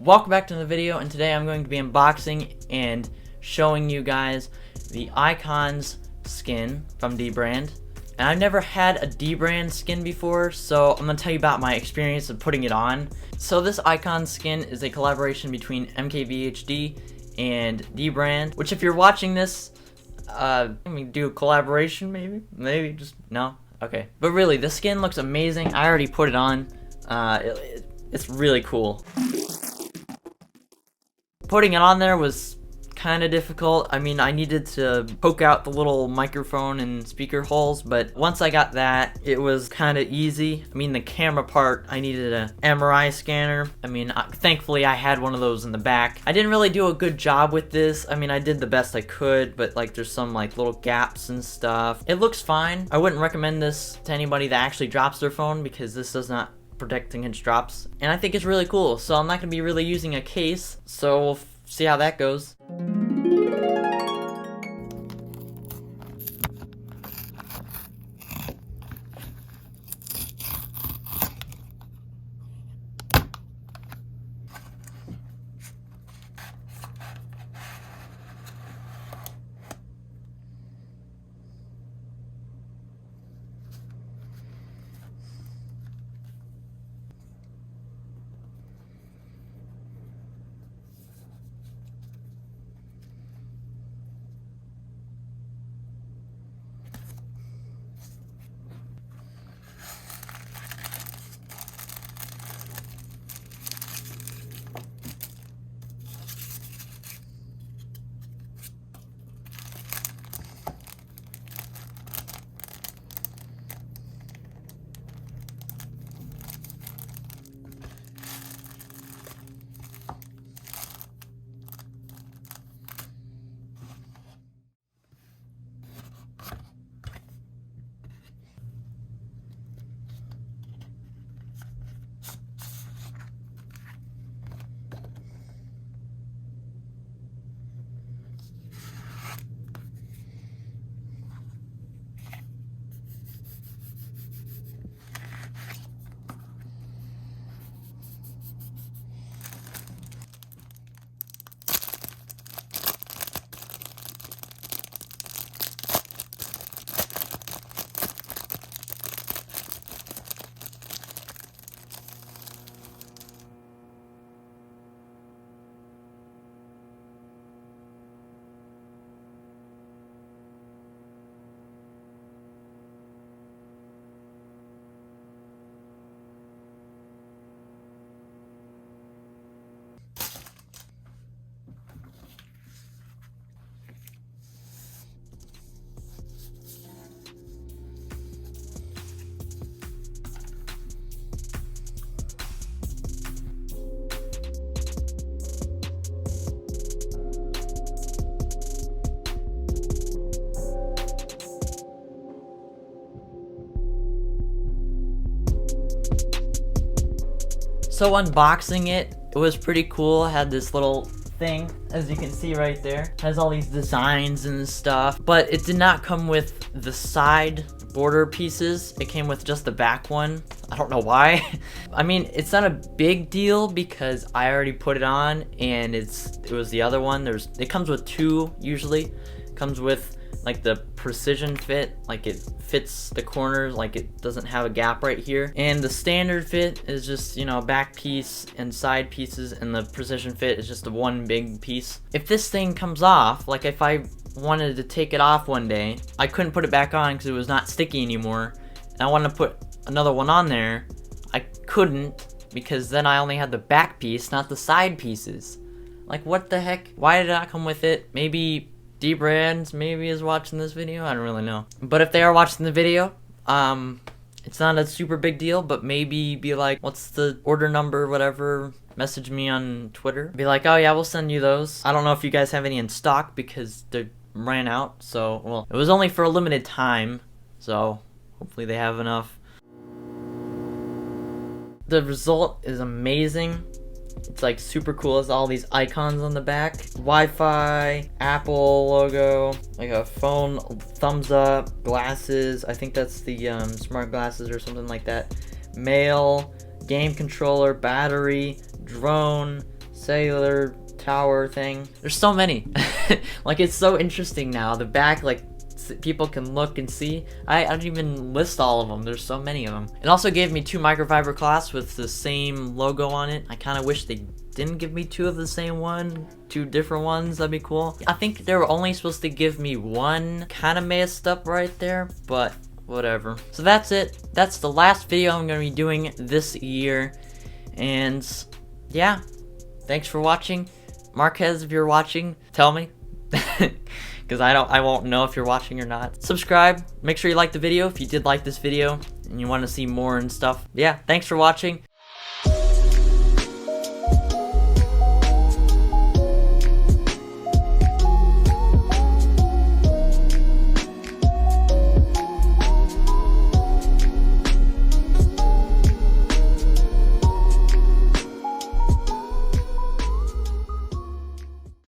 Welcome back to the video, and today I'm going to be unboxing and showing you guys the Icons skin from dbrand. And I've never had a dbrand skin before, so I'm going to tell you about my experience of putting it on. So this Icons skin is a collaboration between MKBHD and dbrand, which if you're watching this, do a collaboration maybe, just no? Okay. But really, the skin looks amazing. I already put it on. It's really cool. Putting it on there was kind of difficult. I mean, I needed to poke out the little microphone and speaker holes, but once I got that, it was kind of easy. I mean, the camera part, I needed a MRI scanner. I mean, thankfully I had one of those in the back. I didn't really do a good job with this. I mean, I did the best I could, but like there's some like little gaps and stuff. It looks fine. I wouldn't recommend this to anybody that actually drops their phone because this does not protect against drops, and I think it's really cool. So I'm not gonna be really using a case, so we'll see how that goes. So unboxing it was pretty cool. I had this little thing, as you can see right there. It has all these designs and stuff, but it did not come with the side border pieces. It came with just the back one. I don't know why. I mean, it's not a big deal because I already put it on and it was the other one. It comes with two usually. It comes with like the precision fit, like it fits the corners, like it doesn't have a gap right here. And the standard fit is just, you know, back piece and side pieces, and the precision fit is just the one big piece. If this thing comes off, like if I wanted to take it off one day, I couldn't put it back on because it was not sticky anymore. And I wanted to put another one on there. I couldn't because then I only had the back piece, not the side pieces. Like what the heck? Why did it not come with it? Maybe dbrand maybe is watching this video, I don't really know. But if they are watching the video, it's not a super big deal, but maybe be like, what's the order number, whatever, message me on Twitter. Be like, oh yeah, we'll send you those. I don't know if you guys have any in stock because they ran out, so, well, it was only for a limited time, so hopefully they have enough. The result is amazing. It's like super cool. It's all these icons on the back. Wi-Fi, Apple logo, like a phone, thumbs up, glasses. I think that's the smart glasses or something like that. Mail, game controller, battery, drone, cellular tower thing. There's so many. Like, it's so interesting now. The back, like, people can look and see. I don't even list all of them. There's so many of them. It also gave me 2 microfiber cloths with the same logo on it. I kind of wish they didn't give me 2 of the same one, 2 different ones. That'd be cool. I think they were only supposed to give me 1. Kind of messed up right there, but whatever. So that's it. That's the last video I'm gonna be doing this year. And yeah, thanks for watching. Marquez, if you're watching, tell me. Because I won't know if you're watching or not. Subscribe. Make sure you like the video if you did like this video and you want to see more and stuff. Yeah, thanks for watching.